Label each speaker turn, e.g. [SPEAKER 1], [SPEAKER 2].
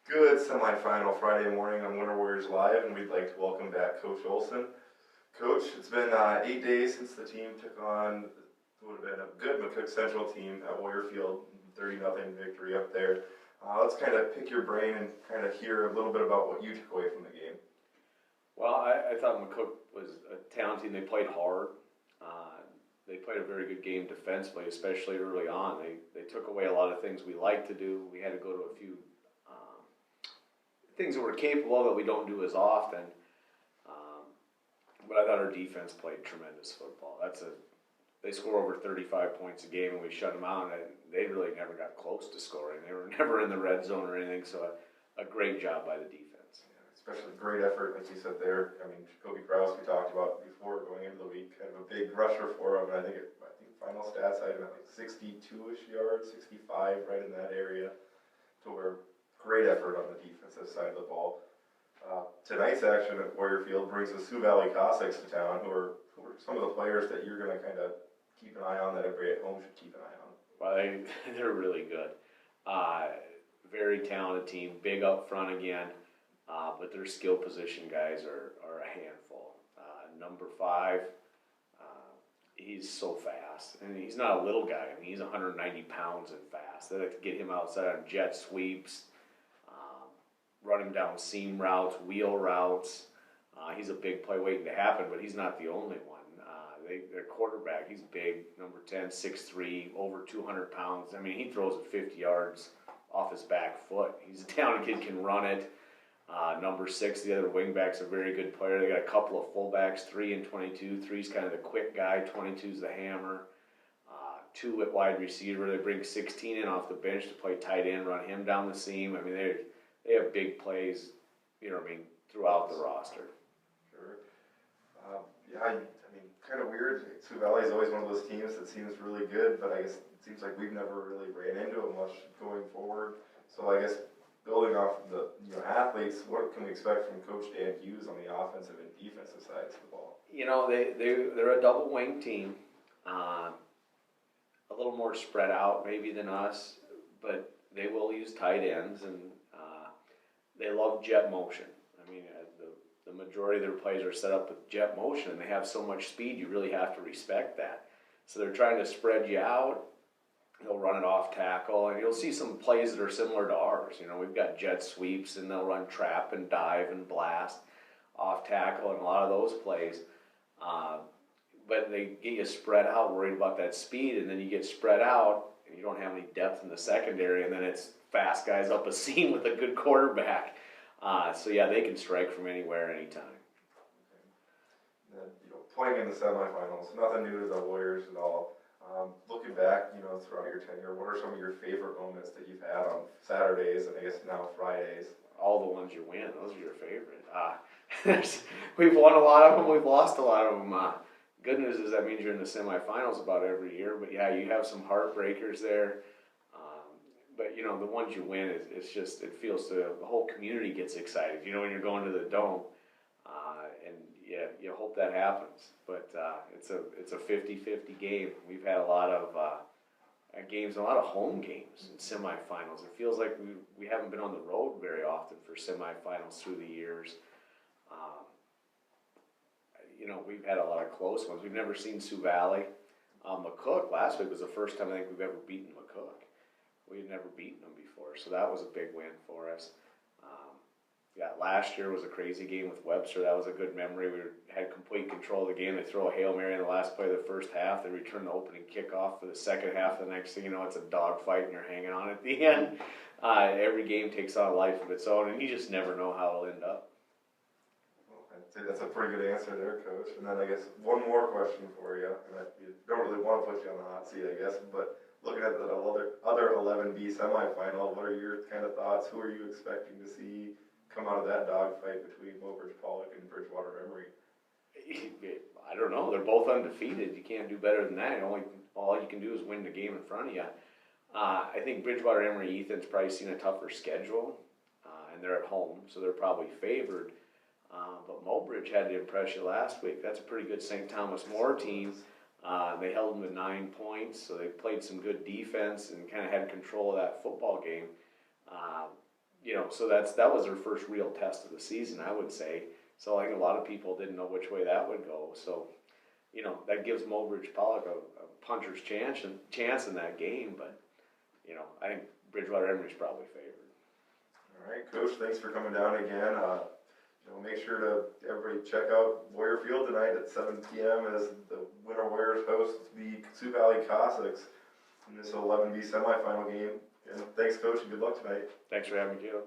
[SPEAKER 1] Good semifinal Friday morning on Winter Warriors Live, and we'd like to welcome back Coach Olson. Coach, it's been 8 days since the team took on what would have been a good McCook Central team at Warrior Field, 30-0 victory up there. Let's kind of pick your brain and kind of hear a little bit about what you took away from the game.
[SPEAKER 2] Well, I thought McCook was a talented team. They played hard. They played a very good game defensively, especially early on. They took away a lot of things we like to do. We had to go to a few things that we're capable of that we don't do as often. But I thought our defense played tremendous football. They score over 35 points a game, and we shut them out, and they really never got close to scoring. They were never in the red zone or anything, so a great job by the defense.
[SPEAKER 1] Especially great effort, like you said there. I mean, Jacoby Krause, we talked about before going into the week, kind of a big rusher for him. And I think final stats I had him at like 62-ish yards, 65, right in that area. So great effort on the defensive side of the ball. Tonight's action at Warrior Field brings the Sioux Valley Cossacks to town, who are some of the players that you're going to kind of keep an eye on, that everybody at home should keep an eye on.
[SPEAKER 2] Well, they're really good. Very talented team, big up front again. But their skill position guys are a handful. Number 5, he's so fast. And he's not a little guy. I mean, he's 190 pounds and fast. They like to get him outside on jet sweeps, run him down seam routes, wheel routes. He's a big play waiting to happen, but he's not the only one. Their quarterback, he's big, number 10, 6'3", over 200 pounds. I mean, he throws it 50 yards off his back foot. He's a talented kid, can run it. Number 6, the other wingback's a very good player. They got a couple of fullbacks, 3 and 22. 3's kind of the quick guy, 22's the hammer. 2 at wide receiver. They bring 16 in off the bench to play tight end, run him down the seam. I mean, they have big plays, throughout the roster.
[SPEAKER 1] Sure. I mean, kind of weird. Sioux Valley is always one of those teams that seems really good, but I guess it seems like we've never really ran into them much going forward. So I guess building off of the athletes, what can we expect from Coach Dan Hughes on the offensive and defensive sides of the ball?
[SPEAKER 2] They're a double wing team, a little more spread out maybe than us, but they will use tight ends, and they love jet motion. I mean, the majority of their plays are set up with jet motion, and they have so much speed, you really have to respect that. So they're trying to spread you out. They'll run it off tackle, and you'll see some plays that are similar to ours. We've got jet sweeps, and they'll run trap and dive and blast off tackle, and a lot of those plays. But they get you spread out, worried about that speed, and then you get spread out, and you don't have any depth in the secondary, and then it's fast guys up a seam with a good quarterback. They can strike from anywhere, anytime.
[SPEAKER 1] Okay. Then, playing in the semifinals, nothing new to the Warriors at all. Looking back, throughout your tenure, what are some of your favorite moments that you've had on Saturdays and I guess now Fridays?
[SPEAKER 2] All the ones you win, those are your favorite. We've won a lot of them, we've lost a lot of them. Good news is that means you're in the semifinals about every year, but yeah, you have some heartbreakers there. But the ones you win, it feels the whole community gets excited. When you're going to the Dome, and yeah, you hope that happens. But it's a 50-50 game. We've had a lot of games, a lot of home games in semifinals. It feels like we haven't been on the road very often for semifinals through the years. We've had a lot of close ones. We've never seen Sioux Valley. McCook last week was the first time I think we've ever beaten McCook. We had never beaten them before, so that was a big win for us. Last year was a crazy game with Webster. That was a good memory. We had complete control of the game. They throw a Hail Mary in the last play of the first half. They return the opening kickoff for the second half. The next thing you know, it's a dogfight, and you're hanging on at the end. Every game takes on a life of its own, and you just never know how it'll end up.
[SPEAKER 1] Well, I'd say that's a pretty good answer there, Coach. And then I guess one more question for you. And you don't really want to put you on the hot seat, I guess, but looking at the other 11B semifinal, what are your kind of thoughts? Who are you expecting to see come out of that dogfight between Mobridge Pollock and Bridgewater Emory?
[SPEAKER 2] I don't know. They're both undefeated. You can't do better than that. All you can do is win the game in front of you. I think Bridgewater Emory Ethan's probably seen a tougher schedule, and they're at home, so they're probably favored. But Mobridge had to impress you last week. That's a pretty good St. Thomas More team. They held them to 9 points, so they played some good defense and kind of had control of that football game. you know, so that was their first real test of the season, I would say. So I think a lot of people didn't know which way that would go. So, you know, that gives Mobridge Pollock a puncher's chance in that game. But, you know, I think Bridgewater Emery's probably favored.
[SPEAKER 1] All right, Coach, thanks for coming down again. You know, make sure to everybody check out Warrior Field tonight at 7 p.m. as the Winter Warriors host the Sioux Valley Cossacks in this 11B semifinal game. And thanks, Coach, and good luck tonight.
[SPEAKER 2] Thanks for having me, Caleb.